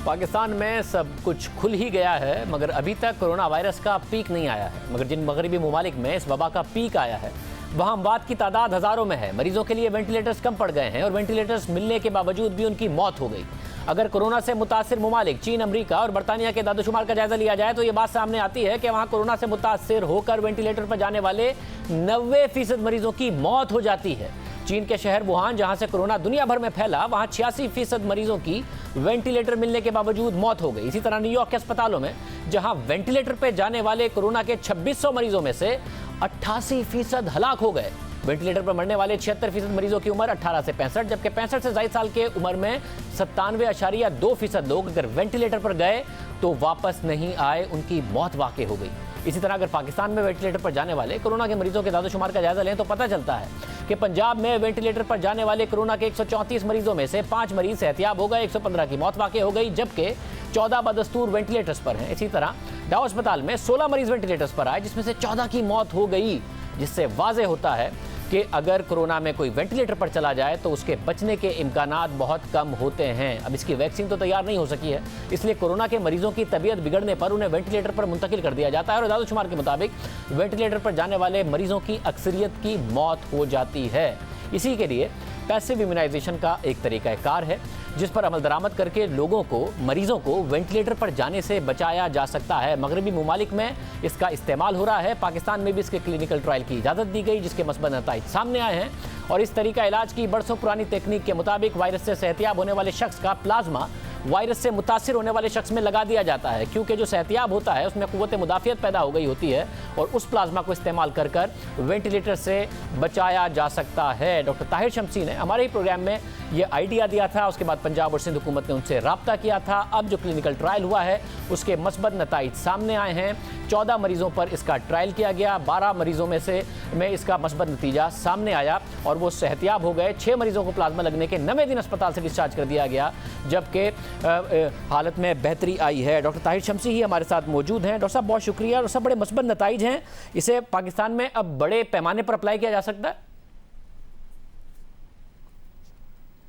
पाकिस्तान में सब कुछ खुल ही गया है, मगर अभी तक कोरोना वायरस का पीक नहीं आया है। मगर जिन मगरबी ममालिक में इस वबा का पीक आया है, वहाँ अमवात की तादाद हज़ारों में है। मरीजों के लिए वेंटिलेटर्स कम पड़ गए हैं और वेंटिलेटर्स मिलने के बावजूद भी उनकी मौत हो गई। अगर कोरोना से मुतासिर ममालिक चीन, अमरीका और बरतानिया के दादोशुमार का जायजा लिया जाए तो ये बात सामने आती है कि वहाँ कोरोना से मुतासिर होकर वेंटिलेटर पर जाने वाले 90% मरीजों की मौत हो जाती है। चीन के शहर वुहान, जहां से कोरोना दुनिया भर में फैला, वहां 86% मरीजों की वेंटिलेटर मिलने के बावजूद मौत हो गई। इसी तरह न्यूयॉर्क के अस्पतालों में, जहां वेंटिलेटर पे जाने वाले कोरोना के 2600 मरीजों में से 88% हलाक हो गए। वेंटिलेटर पर मरने वाले 76% मरीजों की उम्र 18 से 65, जबकि 65 से ज़ायद साल के उम्र में 97.2% लोग अगर वेंटिलेटर पर गए तो वापस नहीं आए, उनकी मौत वाक़ई हो गई। इसी तरह अगर पाकिस्तान में वेंटिलेटर पर जाने वाले कोरोना के मरीजों के दादोशुमार का जायजा लें तो पता चलता है कि पंजाब में वेंटिलेटर पर जाने वाले कोरोना के 134 मरीजों में से 5 मरीज सेहतियाब हो गए, 115 की मौत वाक़ई हो गई, जबकि 14 बदस्तूर वेंटिलेटर्स पर हैं। इसी तरह डाउ अस्पताल में 16 मरीज वेंटिलेटर्स पर आए, जिसमें से 14 की मौत हो गई, जिससे वाज़ेह होता है कि अगर कोरोना में कोई वेंटिलेटर पर चला जाए तो उसके बचने के इम्कानात बहुत कम होते हैं। अब इसकी वैक्सीन तो तैयार नहीं हो सकी है, इसलिए कोरोना के मरीजों की तबीयत बिगड़ने पर उन्हें वेंटिलेटर पर मुंतकिल कर दिया जाता है और दादोशुमार के मुताबिक वेंटिलेटर पर जाने वाले मरीजों की अक्सरियत की मौत हो जाती है। इसी के लिए पैसिव इम्यूनाइजेशन का एक तरीक़ाकार है, जिस पर अमल दरामद करके लोगों को, मरीजों को वेंटिलेटर पर जाने से बचाया जा सकता है। मगरबी ममालिक में इसका इस्तेमाल हो रहा है। पाकिस्तान में भी इसके क्लिनिकल ट्रायल की इजाज़त दी गई, जिसके मस्बत नताइज सामने आए हैं। और इस तरीका इलाज की बरसों पुरानी तकनीक के मुताबिक वायरस से सेहतियाब होने वाले शख्स का प्लाज्मा वायरस से मुतासिर होने वाले शख्स में लगा दिया जाता है, क्योंकि जो सेहतियाब होता है उसमें क़ुव्वत मुदाफ़ियत पैदा हो गई होती है और उस प्लाज्मा को इस्तेमाल कर कर वेंटिलेटर से बचाया जा सकता है। डॉक्टर ताहिर शमसी ने हमारे ही प्रोग्राम में ये आइडिया दिया था, उसके बाद पंजाब और सिंध हुकूमत ने उनसे रब्ता किया था। अब जो क्लिनिकल ट्रायल हुआ है उसके मस्बत नताइज सामने आए हैं। 14 मरीजों पर इसका ट्रायल किया गया, 12 मरीजों में इसका मस्बत नतीजा सामने आया और वो सेहतियाब हो गए। 6 मरीजों को प्लाज्मा लगने के 90 दिन अस्पताल से डिस्चार्ज कर दिया गया, जबकि हालत में बेहतरी आई है। डॉक्टर ताहिर शमसी ही हमारे साथ मौजूद हैं। डॉक्टर साहब बहुत शुक्रिया। और सब बड़े मस्बत नताइज हैं, इसे पाकिस्तान में अब बड़े पैमाने पर अप्लाई किया जा सकता है।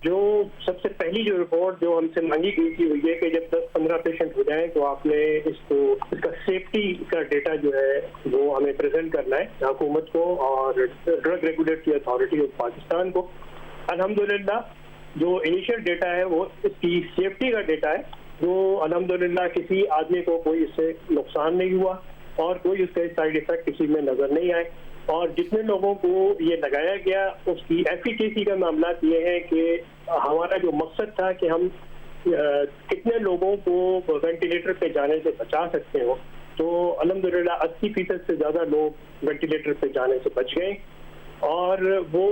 जो सबसे पहली जो रिपोर्ट जो हमसे मांगी गई थी वो ये कि जब 10-15 पेशेंट हो जाएं तो आपने इसका सेफ्टी का डेटा जो है वो हमें प्रेजेंट करना है हुकूमत को और drug regulatory authority of Pakistan को। अल्हम्दुलिल्लाह जो इनिशियल डेटा है वो इसकी सेफ्टी का डेटा है, जो अल्हम्दुलिल्लाह किसी आदमी को कोई इससे नुकसान नहीं हुआ और कोई उसके साइड इफेक्ट किसी में नजर नहीं आए। और जितने लोगों को ये लगाया गया उसकी एफिकेसी का मामला ये है कि हमारा जो मकसद था कि हम कितने लोगों को वेंटिलेटर पे जाने से बचा सकते हो, तो अल्हम्दुलिल्लाह 80% से ज़्यादा लोग वेंटिलेटर पे जाने से बच गए और वो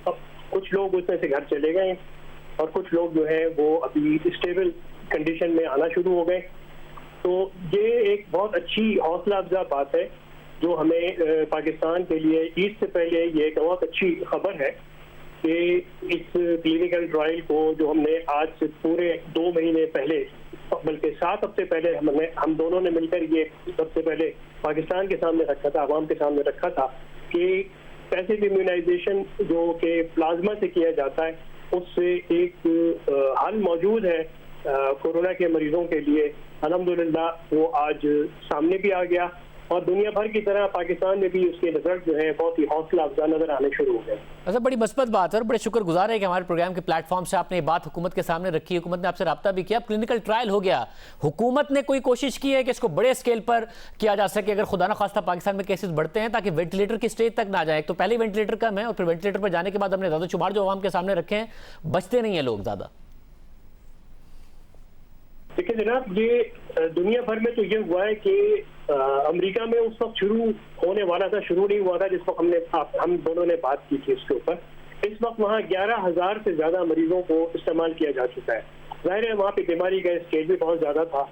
अब कुछ लोग उसमें से घर चले गए और कुछ लोग जो है वो अभी स्टेबल कंडीशन में आना शुरू हो गए। तो ये एक बहुत अच्छी हौसला अफजा बात है जो हमें पाकिस्तान के लिए ईद से पहले ये एक बहुत अच्छी खबर है कि इस क्लिनिकल ट्रायल को जो हमने आज से पूरे 2 महीने पहले, बल्कि 7 हफ्ते पहले हम दोनों ने मिलकर ये सबसे पहले पाकिस्तान के सामने रखा था, आवाम के सामने रखा था कि पैसिव इम्यूनाइजेशन जो कि प्लाज्मा से किया जाता है उससे एक हल मौजूद है कोरोना के मरीजों के लिए। अल्हम्दुलिल्लाह वो आज सामने भी आ गया और दुनिया भर की तरह पाकिस्तान में भी उसके रिजल्ट जो है बहुत ही हौसला अफजा नजर आने शुरू हो गए। अच्छा, बड़ी मस्बत बात है और बड़े शुक्रगुजार है कि हमारे प्रोग्राम के प्लेटफॉर्म से आपने ये बात हुकूमत के सामने रखी। हुकूमत ने आपसे रब्ता भी किया, क्लिनिकल ट्रायल हो गया। हुकूमत ने कोई कोशिश की है कि इसको बड़े स्केल पर किया जा सके, अगर खुदा न खास्ता पाकिस्तान में केसेस बढ़ते हैं, ताकि वेंटिलेटर की स्टेज तक ना जाए। तो पहले वेंटिलेटर कम है और फिर वेंटिलेटर पर जाने के बाद हमने दादोशुमार जो आवाम के सामने रखे हैं, बचते नहीं है लोग ज़्यादा। देखिए जनाब, ये दुनिया भर में तो ये हुआ है कि अमेरिका में उस वक्त शुरू होने वाला था, शुरू नहीं हुआ था जिस वक्त हम दोनों ने बात की थी उसके ऊपर। इस वक्त वहाँ 11,000 से ज्यादा मरीजों को इस्तेमाल किया जा चुका है। जाहिर है वहाँ पे बीमारी का स्केल भी बहुत ज्यादा था।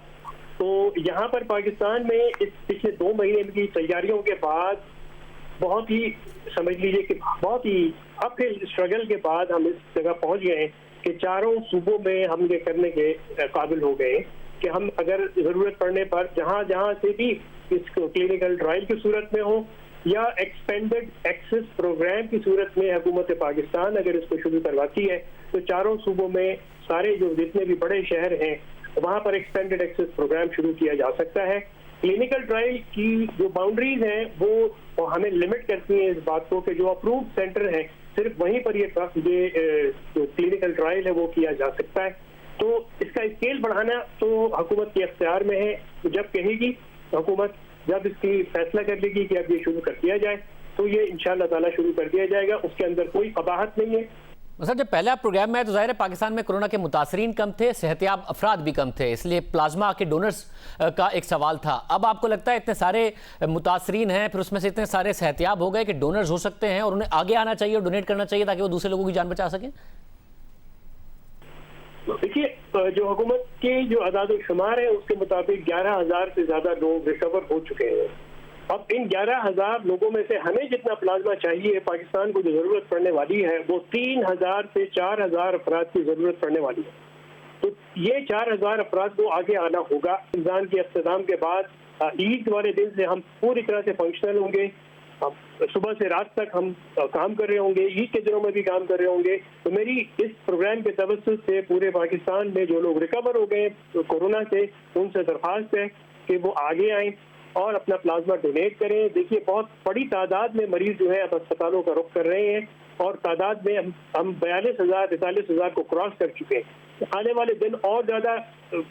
तो यहाँ पर पाकिस्तान में इस पिछले 2 महीने की तैयारियों के बाद, बहुत ही समझ लीजिए कि बहुत ही अपहिल स्ट्रगल के बाद हम इस जगह पहुँच गए हैं कि चारों सूबों में हम ये करने के काबिल हो गए कि हम अगर जरूरत पड़ने पर जहाँ जहाँ से भी इस क्लिनिकल ट्रायल की सूरत में हो या एक्सपेंडेड एक्सेस प्रोग्राम की सूरत में हुकूमत पाकिस्तान अगर इसको शुरू करवाती है तो चारों सूबों में सारे जो जितने भी बड़े शहर हैं वहां पर एक्सटेंडेड एक्सेस प्रोग्राम शुरू किया जा सकता है। क्लिनिकल ट्रायल की जो बाउंड्रीज हैं वो हमें लिमिट करती हैं इस बात को कि जो अप्रूव्ड सेंटर है सिर्फ वहीं पर ये जो क्लिनिकल ट्रायल है वो किया जा सकता है। तो इसका स्केल बढ़ाना तो हुकूमत के अख्तियार में है। जब कहेगी हुकूमत, जब इसकी फैसला कर लेगी कि अब ये शुरू कर दिया जाए तो ये इंशाअल्लाह ताला शुरू कर दिया जाएगा। उसके अंदर कोई कबाहत नहीं है। सर, जब पहला प्रोग्राम में तो जाहिर है पाकिस्तान में कोरोना के मुतासरीन कम थे, सेहतियाब अफराद भी कम थे, इसलिए प्लाज्मा के डोनर्स का एक सवाल था। अब आपको लगता है इतने सारे मुतासरीन हैं, फिर उसमें से इतने सारे सेहतियाब हो गए कि डोनर्स हो सकते हैं और उन्हें आगे आना चाहिए और डोनेट करना चाहिए ताकि वो दूसरे लोगों की जान बचा सकें? देखिए, जो हुकूमत के जो अदाद शुमार है उसके मुताबिक 11,000 से ज्यादा लोग रिकवर हो चुके हैं। अब इन 11,000 लोगों में से हमें जितना प्लाज्मा चाहिए, पाकिस्तान को जो जरूरत पड़ने वाली है वो 3,000 से 4,000 अफराद की जरूरत पड़ने वाली है। तो ये 4,000 अफराद को आगे आना होगा। रमजान के अख्ताम के बाद ईद वाले दिन से हम पूरी तरह से फंक्शनल होंगे। सुबह से रात तक हम काम कर रहे होंगे, ईद के दिनों में भी काम कर रहे होंगे। तो मेरी इस प्रोग्राम के तवज्जुह से पूरे पाकिस्तान में जो लोग रिकवर हो गए कोरोना से, उनसे दरख्वास्त है कि वो आगे आएं और अपना प्लाज्मा डोनेट करें। देखिए, बहुत बड़ी तादाद में मरीज जो है अब अस्पतालों का रुख कर रहे हैं और तादाद में हम 42,000-43,000 को क्रॉस कर चुके हैं। आने वाले दिन और ज्यादा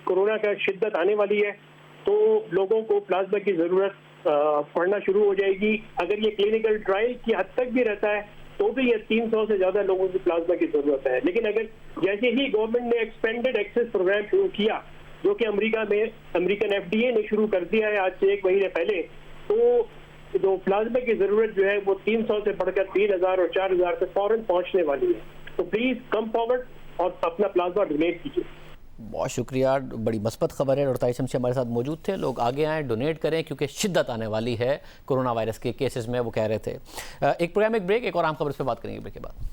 कोरोना का शिद्दत आने वाली है, तो लोगों को प्लाज्मा की जरूरत पड़ना शुरू हो जाएगी। अगर ये क्लिनिकल ट्रायल की हद तक भी रहता है तो भी ये 300 से ज्यादा लोगों की प्लाज्मा की जरूरत है। लेकिन अगर जैसे ही गवर्नमेंट ने एक्सपेंडेड एक्सेस प्रोग्राम शुरू किया, जो कि अमेरिका में अमेरिकन FDA ने शुरू कर दिया है आज से 1 महीने पहले, तो जो प्लाज्मा की जरूरत जो है वो 300 से बढ़कर 3,000 और 4,000 पे फौरन पहुंचने वाली है। तो प्लीज कम फॉरवर्ड और अपना प्लाज्मा डोनेट कीजिए। बहुत शुक्रिया, बड़ी मस्बत खबर है। रोहताई शमशी हमारे साथ मौजूद थे। लोग आगे आएँ, डोनेट करें क्योंकि शिद्दत आने वाली है कोरोना वायरस के केसेस में, वो कह रहे थे। एक प्रोग्राम, एक ब्रेक, एक और आम खबर इस पर बात करेंगे ब्रेक के बाद।